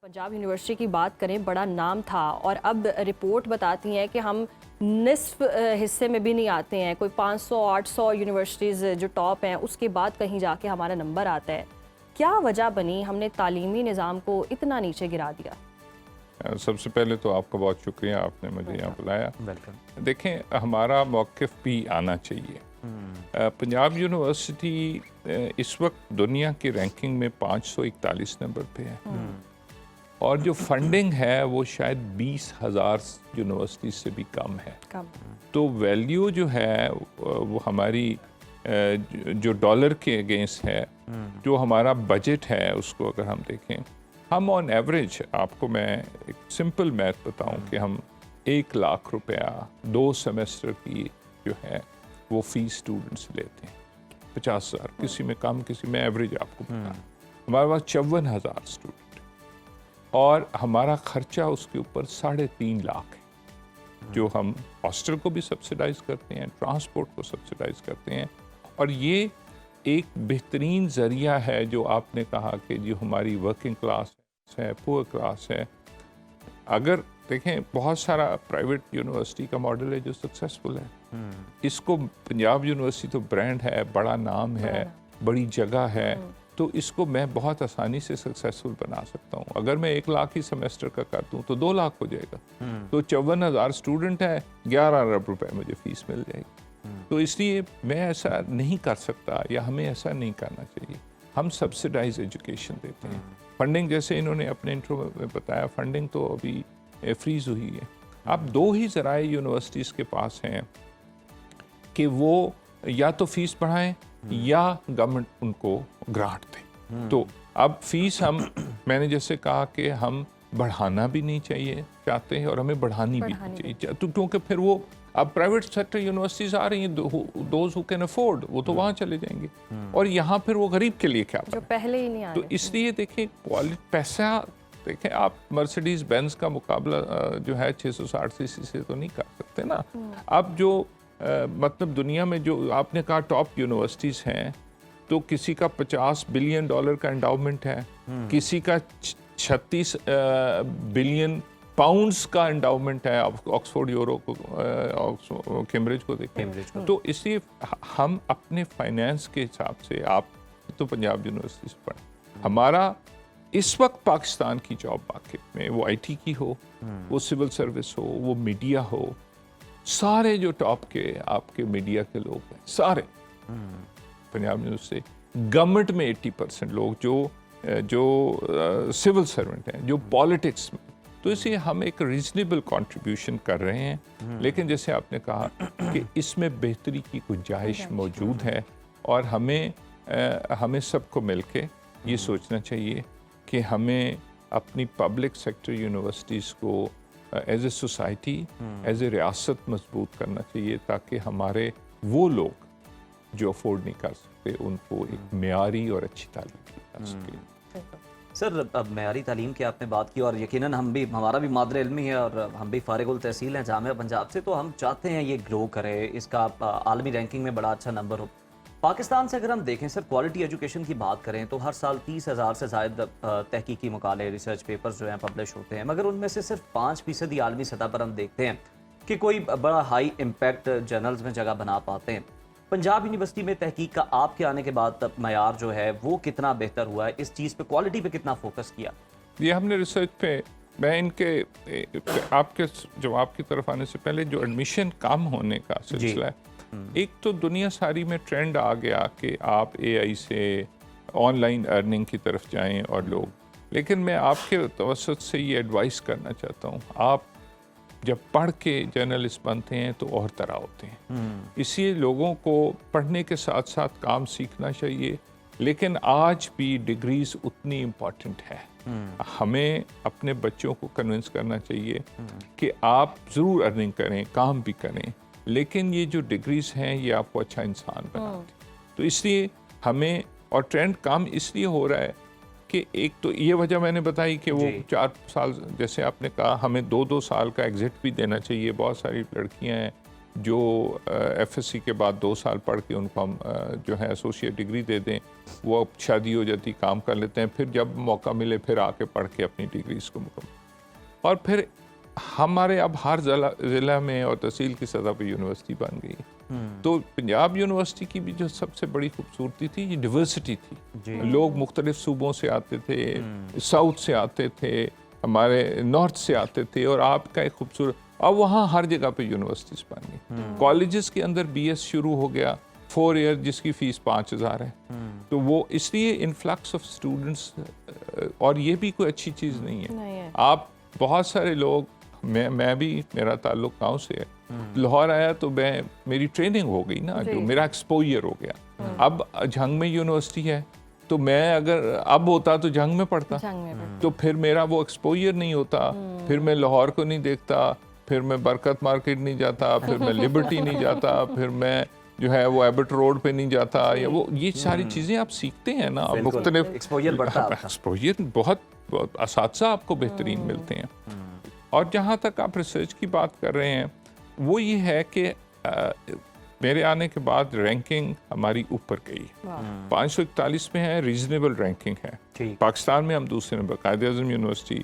Punjab university की बात करें, बड़ा नाम था और अब रिपोर्ट बताती हैं कि हम निस्फ हिस्से में भी नहीं आते हैं। कोई 500-800 यूनिवर्सिटीज़ जो टॉप हैं उसके बाद कहीं जाके हमारा नंबर आता है। क्या वजह बनी हमने तालीमी निज़ाम को इतना नीचे गिरा दिया? सबसे पहले तो आपका बहुत शुक्रिया, आपने मुझे यहाँ बुलाया। देखें, हमारा मौक़िफ़ भी आना चाहिए। पंजाब यूनिवर्सिटी इस वक्त दुनिया की रैंकिंग में 541 नंबर पे है और जो फंडिंग है वो शायद 20,000 यूनिवर्सिटी से भी कम है। तो वैल्यू जो है वो हमारी जो डॉलर के अगेंस्ट है, जो हमारा बजट है, उसको अगर हम देखें, हम ऑन एवरेज, आपको मैं एक सिंपल मैथ बताऊं कि हम 1 लाख रुपया 2 सेमेस्टर की जो है वो फीस स्टूडेंट से लेते हैं। 50,000, किसी में कम, किसी में एवरेज आपको बता। हमारे पास 54,000 स्टूडेंट और हमारा खर्चा उसके ऊपर 3.5 लाख है, जो हम हॉस्टल को भी सब्सिडाइज करते हैं, ट्रांसपोर्ट को सब्सिडाइज करते हैं। और ये एक बेहतरीन ज़रिया है जो आपने कहा कि जो हमारी वर्किंग क्लास है, पुअर क्लास है। अगर देखें, बहुत सारा प्राइवेट यूनिवर्सिटी का मॉडल है जो सक्सेसफुल है। इसको पंजाब यूनिवर्सिटी तो ब्रांड है, बड़ा नाम है, बड़ी जगह है, तो इसको मैं बहुत आसानी से सक्सेसफुल बना सकता हूँ। अगर मैं 1 लाख ही सेमेस्टर का कर दूँ तो 2 लाख हो जाएगा। तो 54,000 स्टूडेंट है, 11 अरब रुपए मुझे फीस मिल जाएगी। तो इसलिए मैं ऐसा नहीं कर सकता, या हमें ऐसा नहीं करना चाहिए। हम सब्सिडाइज एजुकेशन देते हैं। फंडिंग, जैसे इन्होंने अपने इंट्रो में बताया, फंडिंग तो अभी फ्रीज हुई है। अब 2 ही ज़राए यूनिवर्सिटीज़ के पास हैं कि वो या तो फीस बढ़ाएं या गवर्नमेंट उनको ग्रांट दे। तो अब फीस मैंने जैसे कहा कि हम बढ़ाना भी नहीं चाहिए चाहते हैं और हमें बढ़ानी भी नहीं चाहिए, क्योंकि फिर वो अब प्राइवेट सेक्टर यूनिवर्सिटीज आ रही हैं, दोज हु कैन अफोर्ड, वो तो वहाँ चले जाएंगे और यहाँ फिर वो गरीब के लिए क्या जो पहले ही नहीं आ रहे। तो इसलिए देखें, पैसा देखें, आप मर्सिडीज बेंज का मुकाबला जो है 660 सीसी से तो नहीं कर सकते ना। अब जो मतलब दुनिया में जो आपने कहा टॉप यूनिवर्सिटीज़ हैं, तो किसी का $50 बिलियन का एंडाउमेंट है, किसी का 36 बिलियन पाउंड्स का एंडाउमेंट है। ऑक्सफोर्ड यूरो को, कैम्ब्रिज को देखें। तो इसलिए हम अपने फाइनेंस के हिसाब से, आप तो पंजाब यूनिवर्सिटी से पढ़े, हमारा इस वक्त पाकिस्तान की जॉब मार्केट में, वो आईटी की हो, वो सिविल सर्विस हो, वो मीडिया हो, सारे जो टॉप के आपके मीडिया के लोग हैं, सारे पंजाब यूनिवर्सिटी से। गवर्नमेंट में 80% लोग जो सिविल सर्वेंट हैं, जो पॉलिटिक्स में। तो इसलिए हम एक रीजनेबल कंट्रीब्यूशन कर रहे हैं, लेकिन जैसे आपने कहा कि इसमें बेहतरी की गुंजाइश मौजूद है और हमें सबको मिलके ये सोचना चाहिए कि हमें अपनी पब्लिक सेक्टर यूनिवर्सिटीज़ को as a society, as a रियासत मजबूत करना चाहिए, ताकि हमारे वो लोग जो अफोर्ड नहीं कर सकते उनको एक मेयारी और अच्छी तालीम दी जा सके। सर, अब मेयारी तालीम की आपने बात की और यकीनन हमारा भी मादर इल्मी है और हम भी फारिगुल तहसील हैं जामिया पंजाब से, तो हम चाहते हैं ये ग्रो करे, इसका आलमी रैंकिंग में बड़ा अच्छा नंबर हो। पाकिस्तान से अगर हम देखें सर, क्वालिटी एजुकेशन की बात करें तो हर साल 30,000 से ज़ायद तहकीकी मकाले, रिसर्च पेपर्स जो हैं पब्लिश होते हैं, मगर उनमें से सिर्फ 5% आलमी सतह पर हम देखते हैं कि कोई बड़ा हाई इम्पैक्ट जर्नल्स में जगह बना पाते हैं। पंजाब यूनिवर्सिटी में तहकीक का आपके आने के बाद मयार जो है वो कितना बेहतर हुआ है? इस चीज़ पे, क्वालिटी पे कितना फोकस किया? ये हमने रिसर्च पे, मैं इनके आपके जवाब की तरफ आने से पहले, जो एडमिशन कम होने का सिलसिला है, एक तो दुनिया सारी में ट्रेंड आ गया कि आप एआई से ऑनलाइन अर्निंग की तरफ जाएं और लोग, लेकिन मैं आपके तवसत से ये एडवाइस करना चाहता हूँ, आप जब पढ़ के जर्नलिस्ट बनते हैं तो और तरह होते हैं। इसलिए लोगों को पढ़ने के साथ साथ काम सीखना चाहिए, लेकिन आज भी डिग्रीज उतनी इम्पॉर्टेंट है। हमें अपने बच्चों को कन्विंस करना चाहिए कि आप ज़रूर अर्निंग करें, काम भी करें, लेकिन ये जो डिग्रीज हैं ये आपको अच्छा इंसान बनाती। तो इसलिए हमें, और ट्रेंड काम इसलिए हो रहा है कि एक तो ये वजह मैंने बताई कि वो 4 साल, जैसे आपने कहा, हमें 2-2 साल का एग्जिट भी देना चाहिए। बहुत सारी लड़कियां हैं जो एफएससी के बाद 2 साल पढ़ के उनको हम जो है एसोसिएट डिग्री दे दें, वो अब शादी हो जाती, काम कर लेते हैं, फिर जब मौका मिले फिर आके पढ़ के अपनी डिग्रीज को मुकम्मल। और फिर हमारे अब हर ज़िला में और तहसील की सतह पर यूनिवर्सिटी बन गई। तो पंजाब यूनिवर्सिटी की भी जो सबसे बड़ी खूबसूरती थी, ये डिवर्सिटी थी। लोग मुख्तलिफ सूबों से आते थे, साउथ से आते थे, हमारे नॉर्थ से आते थे, और आपका एक खूबसूरत, अब वहाँ हर जगह पे यूनिवर्सिटीज़ बन गई। कॉलेजेस के अंदर BS शुरू हो गया, 4 ईयर जिसकी फ़ीस 5,000 है। तो वो इसलिए इन्फ्लक्स ऑफ स्टूडेंट्स, और ये भी कोई अच्छी चीज़ नहीं है। आप बहुत सारे लोग, मैं भी, मेरा ताल्लुक गाँव से है, लाहौर आया तो मेरी ट्रेनिंग हो गई ना, जो मेरा एक्सपोजर हो गया। अब झंग में यूनिवर्सिटी है, तो मैं अगर अब होता तो झंग में पढ़ता, तो फिर मेरा वो एक्सपोजर नहीं होता, फिर मैं लाहौर को नहीं देखता, फिर मैं बरकत मार्केट नहीं जाता, फिर मैं लिबर्टी नहीं जाता, फिर मैं जो है वो एबट रोड पे नहीं जाता, या वो ये सारी चीज़ें आप सीखते हैं ना, मुख्तलिफ एक्सपोजर बढ़ता है, एक्सपोजर बहुत असातिज़ा आपको बेहतरीन मिलते हैं। और जहाँ तक आप रिसर्च की बात कर रहे हैं, वो ये है कि मेरे आने के बाद रैंकिंग हमारी ऊपर गई, 541 में है, रीजनेबल रैंकिंग है। पाकिस्तान में हम दूसरे नंबर, कायद-ए-आज़म यूनिवर्सिटी,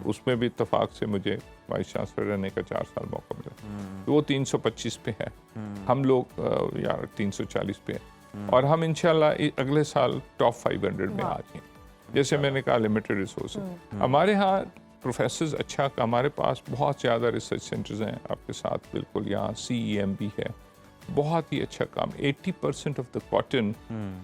उसमें भी इत्तफाक से मुझे वाइस चांसलर रहने का 4 साल मौका मिला, तो वो 325 पे है, हम लोग यार 340 पे है, और हम इंशाल्लाह अगले साल टॉप 500 में आ जाएंगे। जैसे मैंने कहा, लिमिटेड रिसोर्सेज हमारे यहाँ, प्रोफेसर्स अच्छा, हमारे पास बहुत ज़्यादा रिसर्च सेंटर्स हैं आपके साथ, बिल्कुल यहाँ CEMB है, बहुत ही अच्छा काम। 80% ऑफ द कॉटन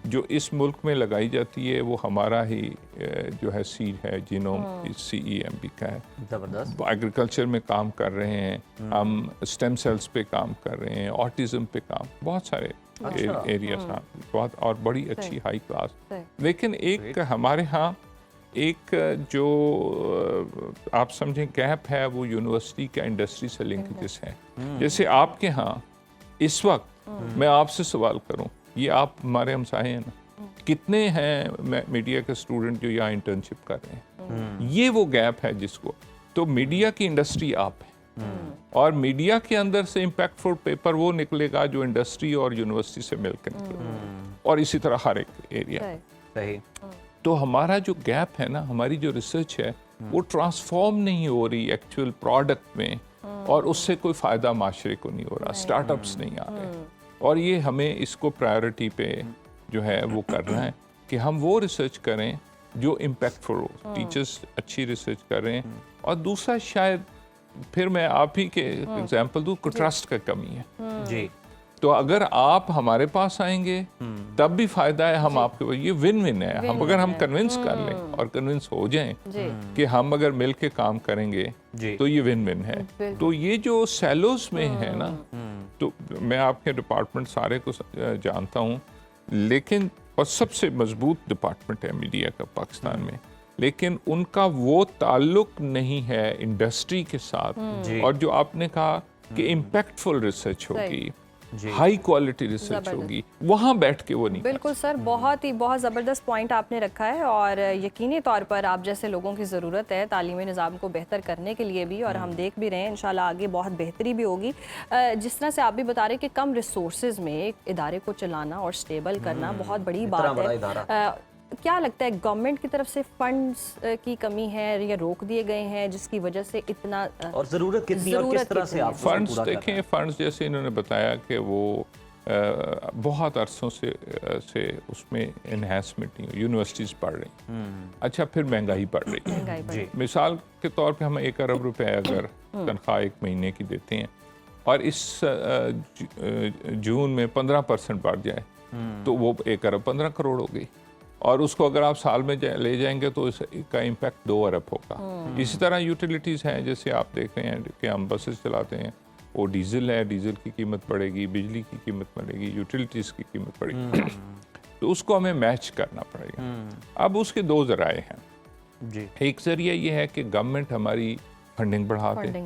जो इस मुल्क में लगाई जाती है वो हमारा ही जो है सीड है, जीनोम CEMB का है। जबरदस्त। एग्रीकल्चर में काम कर रहे हैं हम, स्टेम सेल्स पे काम कर रहे हैं, ऑटिज्म पे काम, बहुत सारे एरियाज, बहुत, और बड़ी अच्छी हाई क्लास। लेकिन एक हमारे यहाँ एक जो आप समझें गैप है, वो यूनिवर्सिटी का इंडस्ट्री से लिंकेजेस है। जैसे आपके यहाँ इस वक्त मैं आपसे सवाल करूं, ये आप हमारे हमसाए हैं ना, कितने हैं मीडिया के स्टूडेंट जो यहाँ इंटर्नशिप कर रहे हैं? ये वो गैप है जिसको, तो मीडिया की इंडस्ट्री आप है, और मीडिया के अंदर से इम्पैक्टफुल पेपर वो निकलेगा जो इंडस्ट्री और यूनिवर्सिटी से मिलकर निकलेगा, और इसी तरह हर एक एरिया। सही। तो हमारा जो गैप है ना, हमारी जो रिसर्च है वो ट्रांसफॉर्म नहीं हो रही एक्चुअल प्रोडक्ट में, और उससे कोई फ़ायदा माशरे को नहीं हो रहा, स्टार्टअप्स नहीं आ रहे, और ये हमें इसको प्रायोरिटी पे जो है वो करना है कि हम वो रिसर्च करें जो इम्पैक्टफुल हो। टीचर्स अच्छी रिसर्च कर रहे हैं, और दूसरा शायद फिर मैं आप ही के एग्जांपल दूँ, ट्रस्ट का कमी है जी। तो अगर आप हमारे पास आएंगे तब भी फायदा है, हम आपके, ये विन विन है। हम अगर हम कन्विंस कर लें और कन्विंस हो जाएं कि हम अगर मिल के काम करेंगे तो ये विन विन है। तो ये जो सेलोस में है ना, तो मैं आपके डिपार्टमेंट सारे को जानता हूँ, लेकिन और सबसे मजबूत डिपार्टमेंट है मीडिया का पाकिस्तान में, लेकिन उनका वो ताल्लुक नहीं है इंडस्ट्री के साथ। और जो आपने कहा कि इम्पैक्टफुल रिसर्च होगी, हाई क्वालिटी रिसर्च होगी, वहाँ बैठ के वो नहीं। बिल्कुल सर, बहुत ज़बरदस्त पॉइंट आपने रखा है, और यकीनी तौर पर आप जैसे लोगों की ज़रूरत है तालीमी निज़ाम को बेहतर करने के लिए भी, और हम देख भी रहे हैं इंशाल्लाह आगे बहुत बेहतरी भी होगी। जिस तरह से आप भी बता रहे हैं कि कम रिसोर्सेज में एक इदारे को चलाना और स्टेबल करना बहुत बड़ी बात है। क्या लगता है गवर्नमेंट की तरफ से फंड्स की कमी है या रोक दिए गए हैं जिसकी वजह से इतना, और ज़रूरत कितनी और किस तरह से आप फंड्स देखें? फंड्स जैसे इन्होंने बताया कि वो बहुत अरसों से उसमें एनहेंसमेंट नहीं, यूनिवर्सिटीज़ बढ़ रही, अच्छा फिर महंगाई बढ़ रही है। मिसाल के तौर पे हम 1 अरब रुपए अगर तनख्वाह 1 महीने की देते हैं, और इस जून में 15% बढ़ जाए तो वो 1 अरब 15 करोड़ हो गई, और उसको अगर आप साल में ले जाएंगे तो इसका इम्पैक्ट 2 अरब होगा। इसी तरह यूटिलिटीज़ हैं, जैसे आप देख रहे हैं कि हम बसेस चलाते हैं, वो डीजल है, डीजल की कीमत बढ़ेगी, बिजली की कीमत बढ़ेगी, यूटिलिटीज़ की कीमत बढ़ेगी, तो उसको हमें मैच करना पड़ेगा। अब उसके 2 ज़राए हैं जी। एक ज़रिया ये है कि गवर्नमेंट हमारी फंडिंग बढ़ा दे,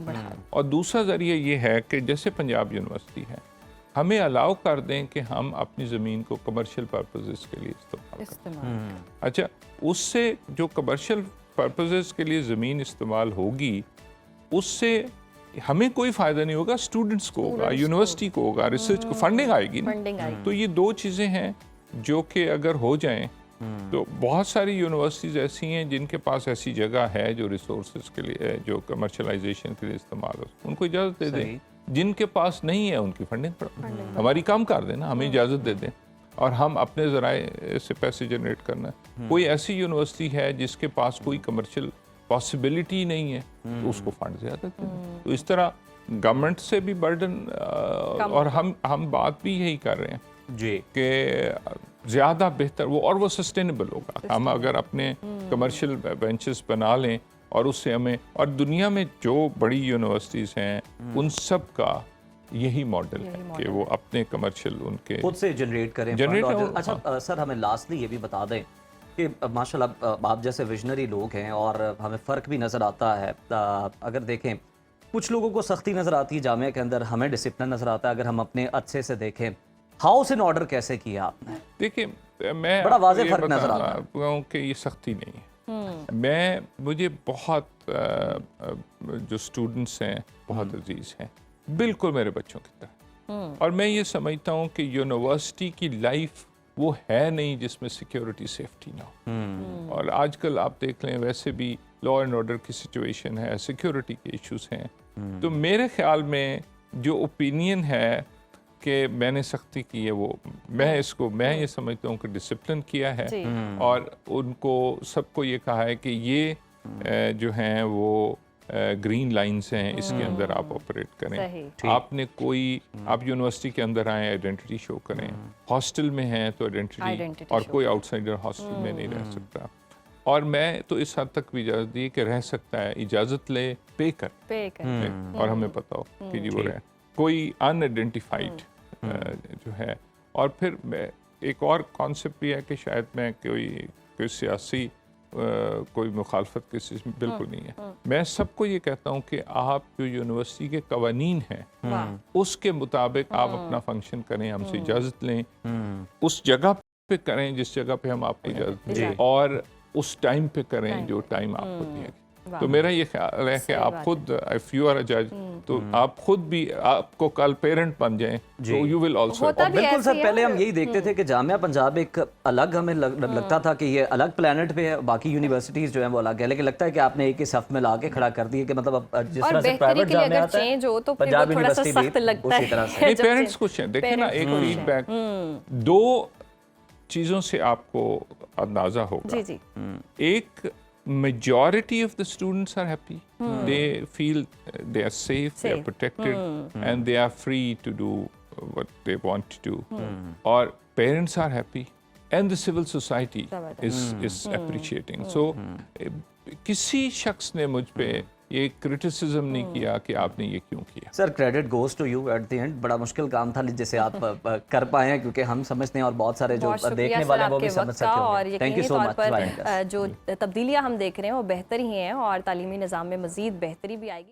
और दूसरा ज़रिया ये है कि जैसे पंजाब यूनिवर्सिटी है, हमें अलाउ कर दें कि हम अपनी ज़मीन को कमर्शियल पर्पसेस के लिए इस्तेमाल करें। अच्छा, उससे जो कमर्शियल पर्पसेस के लिए ज़मीन इस्तेमाल होगी, उससे हमें कोई फ़ायदा नहीं होगा, स्टूडेंट्स को होगा, यूनिवर्सिटी को होगा, रिसर्च को फंडिंग आएगी ना। तो ये 2 चीज़ें हैं جو کہ اگر ہو جائیں تو بہت ساری یونیورسٹیز ایسی ہیں جن کے پاس ایسی جگہ ہے جو ریسورسز کے لیے, جو کمرشلائزیشن کے لیے استعمال ہو, ان کو اجازت دے دیں. جن کے پاس نہیں ہے ان کی فنڈنگ ہماری کام کر دیں نا, ہمیں اجازت دے دیں اور ہم اپنے ذرائع سے پیسے جنریٹ کرنا ہے. کوئی ایسی یونیورسٹی ہے جس کے پاس کوئی کمرشل پاسبلٹی نہیں ہے تو اس کو فنڈ زیادہ دیں. تو اس طرح گورنمنٹ سے بھی برڈن, اور ہم بات بھی یہی کر رہے ہیں جی کہ زیادہ بہتر وہ سسٹینیبل ہوگا. ہم اگر اپنے کمرشل وینچرز بنا لیں اور اس سے ہمیں, اور دنیا میں جو بڑی یونیورسٹیز ہیں ان سب کا یہی ماڈل ہے کہ وہ اپنے کمرشل ان کے خود سے جنریٹ کریں. اچھا سر, ہمیں لاسٹلی یہ بھی بتا دیں کہ ماشاءاللہ آپ جیسے ویژنری لوگ ہیں اور ہمیں فرق بھی نظر آتا ہے. اگر دیکھیں کچھ لوگوں کو سختی نظر آتی ہے جامعہ کے اندر, ہمیں ڈسپلن نظر آتا ہے. اگر ہم اپنے اچھے سے دیکھیں ہاؤس ان آرڈر کیسے کیا آپ نے؟ دیکھیں میں بڑا واضح فرق نظر آتا ہے کہ یہ سختی نہیں ہے. مجھے بہت جو اسٹوڈنٹس ہیں بہت عزیز ہیں, بالکل میرے بچوں کی طرح. اور میں یہ سمجھتا ہوں کہ یونیورسٹی کی لائف وہ ہے نہیں جس میں سیکیورٹی سیفٹی نہ ہو. اور آج کل آپ دیکھ لیں ویسے بھی لا اینڈ آرڈر کی سچویشن ہے, سیکیورٹی کے ایشوز ہیں. تو میرے خیال میں جو اوپینین ہے کہ میں نے سختی کی ہے, وہ میں یہ سمجھتا ہوں کہ ڈسپلن کیا ہے. اور ان کو سب کو یہ کہا ہے کہ یہ جو ہیں وہ گرین لائنز ہیں, اس کے اندر آپ آپریٹ کریں. آپ نے کوئی, آپ یونیورسٹی کے اندر آئیں آئیڈینٹی شو کریں. ہاسٹل میں ہیں تو آئیڈینٹی, اور کوئی آؤٹ سائڈر ہاسٹل میں نہیں رہ سکتا. اور میں تو اس حد تک بھی اجازت دی کہ رہ سکتا ہے, اجازت لے, پے کر اور ہمیں پتہ ہو کہ جی وہ رہے. کوئی ان آئیڈینٹیفائڈ جو ہے. اور پھر ایک اور کانسیپٹ بھی ہے کہ شاید میں کوئی سیاسی کوئی مخالفت کی چیز بالکل نہیں ہے. میں سب کو یہ کہتا ہوں کہ آپ جو یونیورسٹی کے قوانین ہیں اس کے مطابق آپ اپنا فنکشن کریں, ہم سے اجازت لیں, اس جگہ پہ کریں جس جگہ پہ ہم آپ کو اجازت دیں, اور اس ٹائم پہ کریں جو ٹائم آپ کو دیا گیا. تو میرا یہ خیال ہے کہ آپ خود, اف یو آر اے جج, تو آپ خود بھی آپ کو کل پیرنٹ بن جائیں تو یو ول آلسو. بالکل سر, پہلے ہم یہی دیکھتے تھے کہ جامعہ پنجاب ایک الگ, ہمیں لگتا تھا کہ یہ الگ پلانٹ پہ ہے, باقی یونیورسٹیز جو ہیں وہ الگ ہے, لیکن لگتا ہے کہ آپ نے ایک ہی صف میں لا کے کھڑا کر دیا کہ مطلب جس طرح سے پرائیویٹ جامعہ آتا ہے پنجاب یونیورسٹی بھی اسی طرح سے. پیرنٹس کچھ ہیں, دیکھیں نا, ایک فیڈ بیک دو چیزوں سے آپ کو اندازہ ہوگا. ایک, majority of the students are happy. They feel they are safe, they are protected, and they are free to do what they want to do. Or parents are happy, and the civil society is appreciating. So کسی شخص نے مجھ پہ یہ criticism نہیں کیا کہ آپ نے یہ کیوں کیا. Sir credit goes to you at the end. بڑا مشکل کام تھا جسے آپ کر پائے ہیں, کیونکہ ہم سمجھتے ہیں اور بہت سارے جو دیکھنے والے ہیں وہ بھی سمجھ سکتے ہیں. اور یقینی طور پر جو تبدیلیاں ہم دیکھ رہے ہیں وہ بہتر ہی ہیں, اور تعلیمی نظام میں مزید بہتری بھی آئے گی.